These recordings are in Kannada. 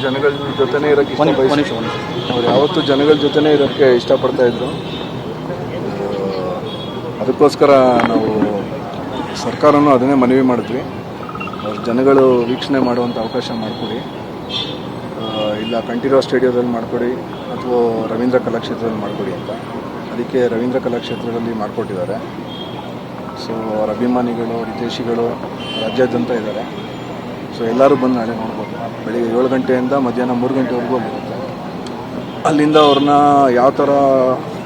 ಜನಗಳ ಜೊತೆನೇ ಇರೋಕ್ಕೆ ಅವ್ರು ಯಾವತ್ತೂ ಜನಗಳ ಜೊತೆನೇ ಇರೋಕ್ಕೆ ಇಷ್ಟಪಡ್ತಾ ಇದ್ರು. ಅದಕ್ಕೋಸ್ಕರ ನಾವು ಸರ್ಕಾರನೂ ಅದನ್ನೇ ಮನವಿ ಮಾಡಿದ್ವಿ, ಅವ್ರ ಜನಗಳು ವೀಕ್ಷಣೆ ಮಾಡುವಂಥ ಅವಕಾಶ ಮಾಡಿಕೊಡಿ, ಇಲ್ಲ ಕಂಠೀರವ ಸ್ಟೇಡಿಯಂದಲ್ಲಿ ಮಾಡಿಕೊಡಿ ಅಥವಾ ರವೀಂದ್ರ ಕಲಾಕ್ಷೇತ್ರದಲ್ಲಿ ಮಾಡಿಕೊಡಿ ಅಂತ. ಅದಕ್ಕೆ ರವೀಂದ್ರ ಕಲಾಕ್ಷೇತ್ರದಲ್ಲಿ ಮಾಡಿಕೊಟ್ಟಿದ್ದಾರೆ. ಸೊ ಅವರ ಅಭಿಮಾನಿಗಳು, ಹಿತೈಷಿಗಳು ರಾಜ್ಯಾದ್ಯಂತ ಇದ್ದಾರೆ. ಸೊ ಎಲ್ಲರೂ ಬಂದು ನಾಳೆ ನೋಡ್ಬೋದು. ಬೆಳಿಗ್ಗೆ 7 ಗಂಟೆಯಿಂದ ಮಧ್ಯಾಹ್ನ 3 ಗಂಟೆವರೆಗೂ ಅಲ್ಲಿರುತ್ತೆ. ಅಲ್ಲಿಂದ ಅವ್ರನ್ನ ಯಾವ ಥರ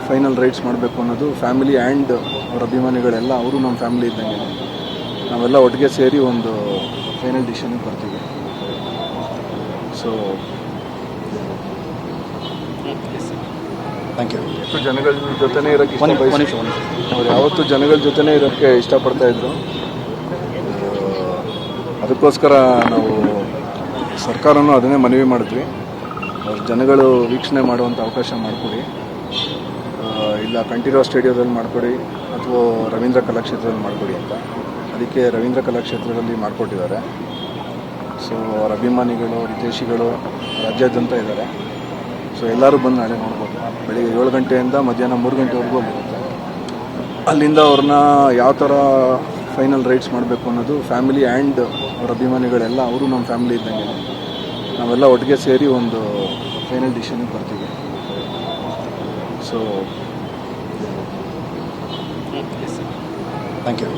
ಫೈನಲ್ ರೈಡ್ಸ್ ಮಾಡಬೇಕು ಅನ್ನೋದು ಫ್ಯಾಮಿಲಿ ಆ್ಯಂಡ್ ಅವ್ರ ಅಭಿಮಾನಿಗಳೆಲ್ಲ ಅವರು ನಮ್ಮ ಫ್ಯಾಮಿಲಿ ಇದ್ದಂಗೆ ನಾವೆಲ್ಲ ಒಟ್ಟಿಗೆ ಸೇರಿ ಒಂದು ಫೈನಲ್ ಡಿಸಿಷನ್ಗೆ ಬರ್ತೀವಿ. So thank you. ಜನಗಳ ಜೊತೆನೇ ಇರೋಕ್ಕೆ ಅವ್ರು ಯಾವತ್ತೂ ಜನಗಳ ಜೊತೆನೇ ಇರೋಕ್ಕೆ ಇಷ್ಟಪಡ್ತಾ ಇದ್ರು. ಅದಕ್ಕೋಸ್ಕರ ನಾವು ಸರ್ಕಾರನೂ ಅದನ್ನೇ ಮನವಿ ಮಾಡಿದ್ವಿ, ಅವ್ರ ಜನಗಳು ವೀಕ್ಷಣೆ ಮಾಡುವಂಥ ಅವಕಾಶ ಮಾಡಿಕೊಡಿ, ಇಲ್ಲ ಕಂಠೀರವ ಸ್ಟೇಡಿಯಂದಲ್ಲಿ ಮಾಡಿಕೊಡಿ ಅಥವಾ ರವೀಂದ್ರ ಕಲಾಕ್ಷೇತ್ರದಲ್ಲಿ ಮಾಡಿಕೊಡಿ ಅಂತ. ಅದಕ್ಕೆ ರವೀಂದ್ರ ಕಲಾಕ್ಷೇತ್ರದಲ್ಲಿ ಮಾಡಿಕೊಟ್ಟಿದ್ದಾರೆ. ಸೊ ಅವರ ಅಭಿಮಾನಿಗಳು, ಹಿತೈಷಿಗಳು ರಾಜ್ಯಾದ್ಯಂತ ಇದ್ದಾರೆ. ಸೊ ಎಲ್ಲರೂ ಬಂದು ನಾಳೆ ನೋಡ್ಬೋದು. ಬೆಳಿಗ್ಗೆ 7 ಗಂಟೆಯಿಂದ ಮಧ್ಯಾಹ್ನ 3 ಗಂಟೆವರೆಗೂ ಅಲ್ಲಿರುತ್ತೆ. ಅಲ್ಲಿಂದ ಅವ್ರನ್ನ ಯಾವ ಥರ ಫೈನಲ್ ರೈಡ್ಸ್ ಮಾಡಬೇಕು ಅನ್ನೋದು ಫ್ಯಾಮಿಲಿ ಆ್ಯಂಡ್ ಅವ್ರ ಅಭಿಮಾನಿಗಳೆಲ್ಲ ಅವರು ನಮ್ಮ ಫ್ಯಾಮಿಲಿ ಇದ್ದಂಗೆ ನಾವೆಲ್ಲ ಒಟ್ಟಿಗೆ ಸೇರಿ ಒಂದು ಫೈನಲ್ ಡಿಸಿಷನ್ಗೆ ಬರ್ತೀವಿ. So thank you.